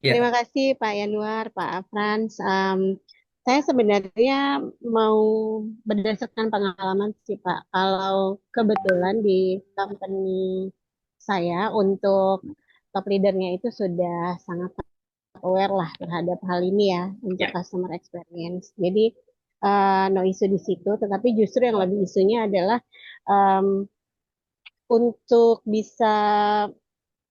Terima Ya, kasih Pak Yanuar, Pak Frans. Saya sebenarnya mau berdasarkan pengalaman sih Pak. Kalau kebetulan di company saya untuk top leadernya itu sudah sangat aware lah terhadap hal ini ya untuk ya, customer experience. Jadi no isu di situ, tetapi justru yang lebih isunya adalah em, untuk bisa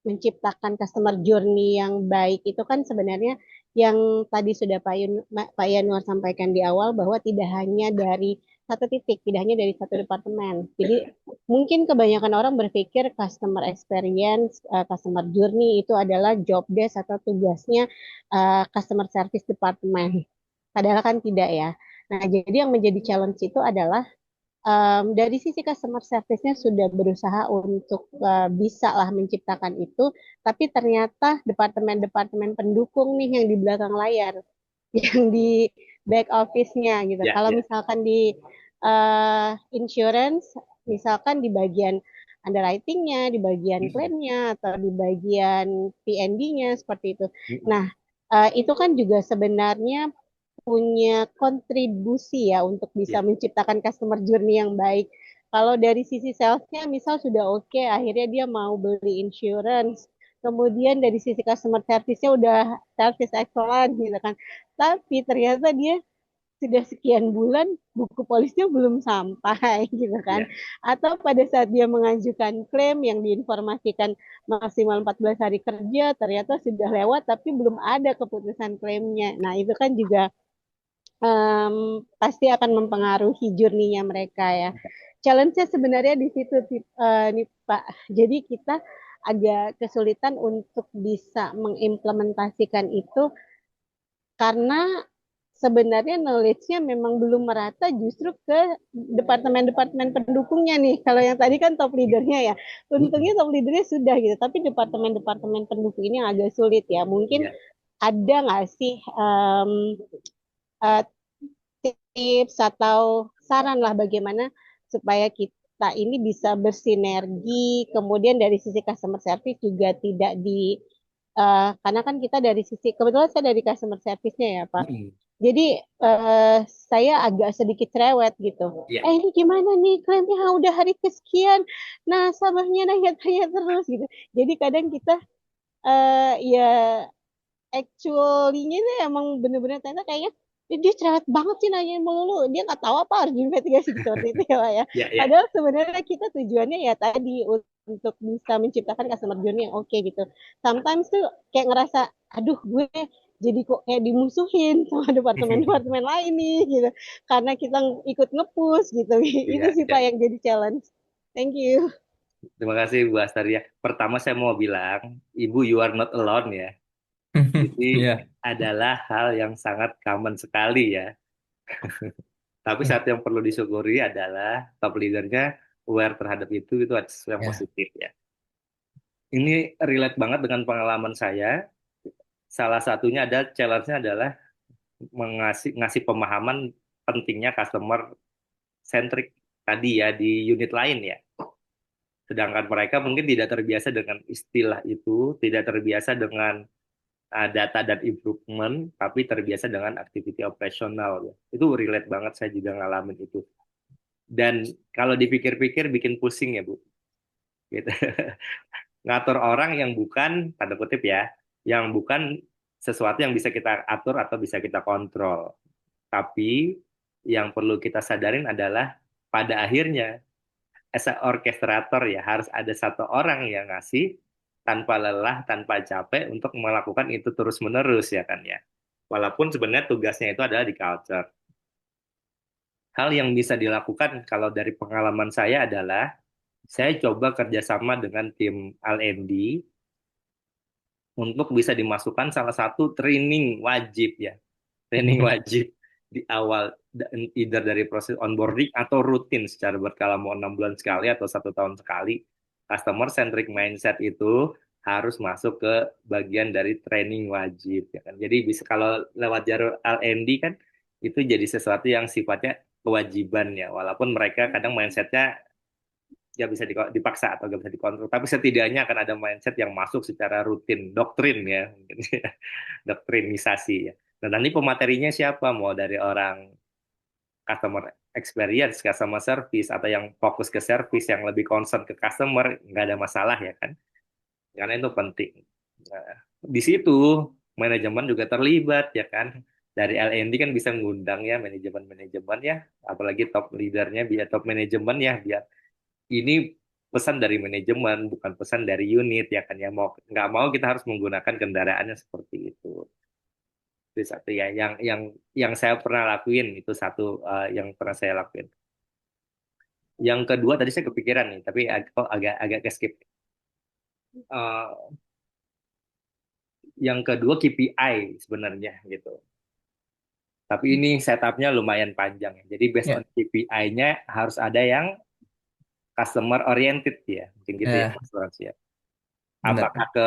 menciptakan customer journey yang baik itu kan sebenarnya yang tadi sudah Pak Yanuar sampaikan di awal bahwa tidak hanya dari satu titik, tidak hanya dari satu departemen. Jadi mungkin kebanyakan orang berpikir customer experience, customer journey itu adalah job desk atau tugasnya customer service department. Padahal kan tidak ya. Nah, jadi yang menjadi challenge itu adalah dari sisi customer service-nya sudah berusaha untuk bisa lah menciptakan itu, tapi ternyata departemen-departemen pendukung nih yang di belakang layar, yang di back office-nya gitu. ya, Kalau ya. misalkan di insurance, misalkan di bagian underwriting-nya, di bagian Mm-mm. claim-nya, atau di bagian P&D-nya, seperti itu. Mm-mm. Nah, itu kan juga sebenarnya punya kontribusi ya untuk bisa Ya, menciptakan customer journey yang baik. Kalau dari sisi salesnya misal sudah oke, akhirnya dia mau beli insurance. Kemudian dari sisi customer service-nya udah service excellent gitu kan. Tapi ternyata dia sudah sekian bulan buku polisnya belum sampai gitu kan. ya, Atau pada saat dia mengajukan klaim yang diinformasikan maksimal 14 hari kerja, ternyata sudah lewat tapi belum ada keputusan klaimnya. Nah, itu kan juga em, pasti akan mempengaruhi journey-nya mereka ya. Challenge-nya sebenarnya di situ nih Pak. Jadi kita agak kesulitan untuk bisa mengimplementasikan itu karena sebenarnya knowledge-nya memang belum merata justru ke departemen-departemen pendukungnya nih. Kalau yang tadi kan top leader-nya ya. Untungnya Mm-mm. top leader-nya sudah gitu, tapi departemen-departemen pendukung ini yang agak sulit ya. Mungkin Ya. ada nggak sih eh, tips atau saran lah bagaimana supaya kita ini bisa bersinergi, kemudian dari sisi customer service juga tidak karena kan kita dari sisi, kebetulan saya dari customer service-nya ya Pak. Mm-mm. Jadi saya agak sedikit cerewet gitu. Ya. Ini gimana nih klaimnya udah hari kesekian, nah sabarnya nanya-tanya terus gitu. Jadi kadang kita ya actually-nya itu emang bener-bener ternyata kayaknya dia cerewet banget sih nanyain melulu. Dia nggak tahu apa harus diinvestigasi seperti itu ya Pak ya. Ya, ya. Padahal sebenarnya kita tujuannya ya tadi untuk bisa menciptakan customer journey yang oke gitu. Sometimes tuh kayak ngerasa, aduh gue jadi kok kayak dimusuhin sama departemen-departemen lain nih gitu. Karena kita ikut nge-push gitu. Itu Iya, sih Pak iya. yang jadi challenge. Thank you. Terima kasih Bu Astaria. Pertama saya mau bilang, Ibu you are not alone ya. Ini Ya, adalah hal yang sangat common sekali ya. Tapi ya, satu yang perlu disyukuri adalah top leadernya aware terhadap itu ada sesuatu yang ya, positif ya. Ini relate banget dengan pengalaman saya. Salah satunya ada challenge-nya adalah ngasih pemahaman pentingnya customer centric tadi ya di unit lain ya. Sedangkan mereka mungkin tidak terbiasa dengan istilah itu, tidak terbiasa dengan data dan improvement, tapi terbiasa dengan activity operasional ya. Itu relate banget saya juga ngalamin itu. Dan kalau dipikir-pikir bikin pusing ya Bu. Gitu. Ngatur orang yang bukan, tanda kutip ya, yang bukan sesuatu yang bisa kita atur atau bisa kita kontrol. Tapi yang perlu kita sadarin adalah pada akhirnya as a orchestrator ya harus ada satu orang yang ngasih tanpa lelah, tanpa capek untuk melakukan itu terus-menerus ya kan ya. Walaupun sebenarnya tugasnya itu adalah di culture. Hal yang bisa dilakukan kalau dari pengalaman saya adalah saya coba kerjasama dengan tim L&D untuk bisa dimasukkan salah satu training wajib ya. Training wajib di awal either dari proses onboarding atau rutin secara berkala mau 6 bulan sekali atau 1 tahun sekali. Customer centric mindset itu harus masuk ke bagian dari training wajib ya kan. Jadi bisa kalau lewat jalur L&D kan itu jadi sesuatu yang sifatnya kewajiban ya. Walaupun mereka kadang mindsetnya nggak bisa dipaksa atau nggak bisa dikontrol, tapi setidaknya akan ada mindset yang masuk secara rutin, doktrin ya, mungkin doktrinisasi ya. Dan nanti pematerinya siapa? Mau dari orang customer experience, customer service, atau yang fokus ke service, yang lebih concern ke customer, nggak ada masalah ya kan? Karena itu penting. Nah, di situ manajemen juga terlibat ya kan. Dari L&D kan bisa ngundang ya manajemen-manajemen ya, apalagi top leadernya biar top manajemen ya, biar ini pesan dari manajemen bukan pesan dari unit ya kan, ya mau nggak mau kita harus menggunakan kendaraannya seperti itu. Itu satu ya yang saya pernah lakuin, itu satu yang pernah saya lakuin. Yang kedua tadi saya kepikiran nih, tapi kok agak agak ke skip. Eh, yang kedua KPI sebenarnya gitu. Tapi ini setupnya lumayan panjang ya. Jadi based on Ya, KPI-nya harus ada yang customer oriented ya, mungkin gitu ya ya, Mas Frans ya. Apakah benar. ke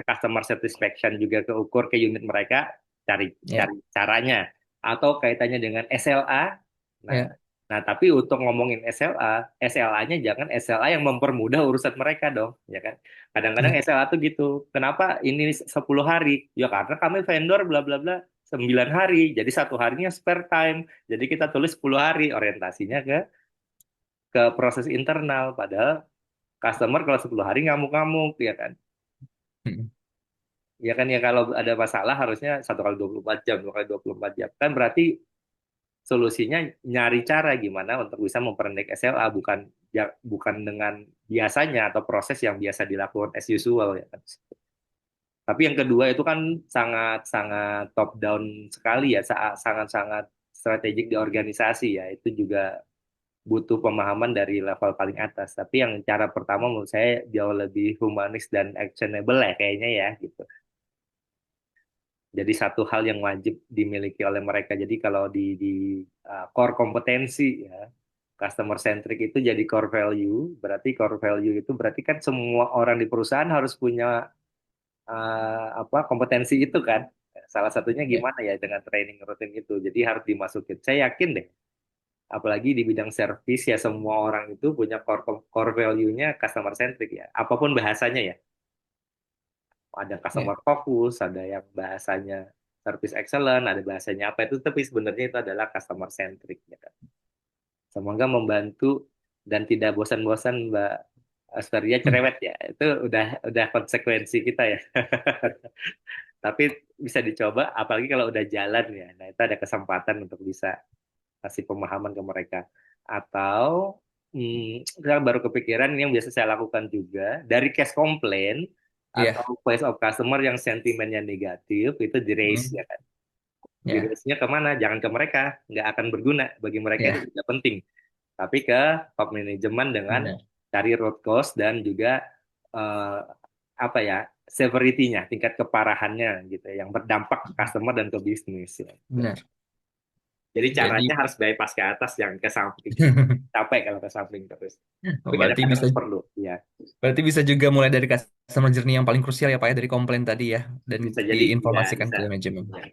customer satisfaction juga keukur ke unit mereka, cari Ya, cari caranya, atau kaitannya dengan SLA. Nah, ya. nah tapi untuk ngomongin SLA, SLA-nya jangan SLA yang mempermudah urusan mereka dong, ya kan? Kadang-kadang SLA tuh gitu. Kenapa ini 10 hari? Ya karena kami vendor bla bla bla 9 hari. Jadi satu harinya spare time. Jadi kita tulis 10 hari orientasinya ke proses internal. Padahal customer kalau 10 hari ngamuk-ngamuk, ya kan? Mm. Ya kan ya kalau ada masalah harusnya satu kali 24 jam, dua kali 24 jam. Kan berarti solusinya nyari cara gimana untuk bisa memperendek SLA, bukan bukan dengan biasanya atau proses yang biasa dilakukan as usual ya kan. Tapi yang kedua itu kan sangat sangat top down sekali ya, sangat sangat strategik di organisasi ya. Itu juga butuh pemahaman dari level paling atas. Tapi yang cara pertama menurut saya jauh lebih humanis dan actionable ya kayaknya ya gitu. Jadi satu hal yang wajib dimiliki oleh mereka. Jadi kalau di core kompetensi ya, customer centric itu jadi core value. Berarti core value itu berarti kan semua orang di perusahaan harus punya apa kompetensi itu kan. Salah satunya Ya, gimana ya dengan training rutin itu. Jadi harus dimasukin. Saya yakin deh, apalagi di bidang service ya semua orang itu punya core value-nya customer centric ya. Apapun bahasanya ya. Ada ya, customer focus, ada yang bahasanya service excellent, ada bahasanya apa itu, tapi sebenarnya itu adalah customer centric ya kan. Semoga membantu dan tidak bosan-bosan Mbak Asteria cerewet ya. Itu udah konsekuensi kita ya. Tapi bisa dicoba apalagi kalau udah jalan ya. Nah, itu ada kesempatan untuk bisa kasih pemahaman ke mereka. Atau saya baru kepikiran ini yang biasa saya lakukan juga dari case complaint ya, atau voice of customer yang sentimennya negatif itu di raise mm, ya kan. Di ya, raise-nya kemana? Jangan ke mereka, nggak akan berguna bagi mereka, itu ya, tidak penting. Tapi ke top manajemen dengan benar, cari root cause dan juga eh, apa ya severity-nya, tingkat keparahannya gitu ya, yang berdampak ke customer dan ke bisnis ya. benar. Jadi Jadi, caranya harus bypass ke atas, jangan ke samping. Capek kalau ke samping terus. oh, Tapi berarti kadang-kadang bisa, perlu, ya. juga mulai dari customer journey yang paling krusial ya Pak ya, dari komplain tadi ya, dan Bisa jadi, ya diinformasikan bisa. ke manajemen. Ya.